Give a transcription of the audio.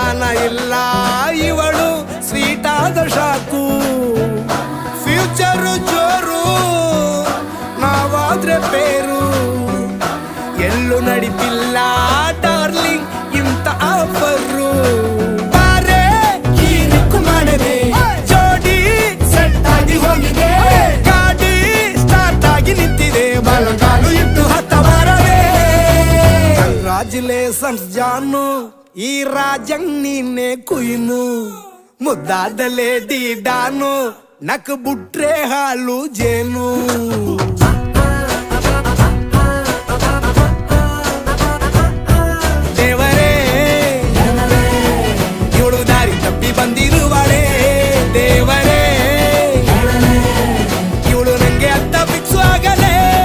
ಅನುಮಾನ ಇಲ್ಲ ಇವಳು ಸ್ವೀಟ್ ಆದ ಶಾಕು ಫ್ಯೂಚರು ಜೋರು ನಾವಾದ್ರೆ ಬೇರು ಎಲ್ಲೂ ನಡೀತಿಲ್ಲ ಡಾರ್ಲಿಂಗ್ ಇಂತ ಆಫರು ಬಾರೆ ಈ ನಿಕ್ಕು ಮಾಡದೆ ಜೋಡಿ ಸೆಟ್ ಆಗಿ ಹೋಗಿದೆ ಗಾಡಿ ಸ್ಟಾರ್ಟ್ ಆಗಿ ನಿಂತಿದೆ ಬಲಗಾಲು ಇಟ್ಟು ಹತ್ತ ಬಾರದೆ ಕಂಗ್ರಾಚುಲೇಷನ್ಸ್ ಜಾನು ಈ ರಾಜಂಗ್ ನೀನೆ ಕುಯ್ನು ಮುದ್ದಾದ ಲೇಡಿ ಡಾನು ನಕ್ ಬುಟ್ರೆ ಹಾಲು ಜೇನು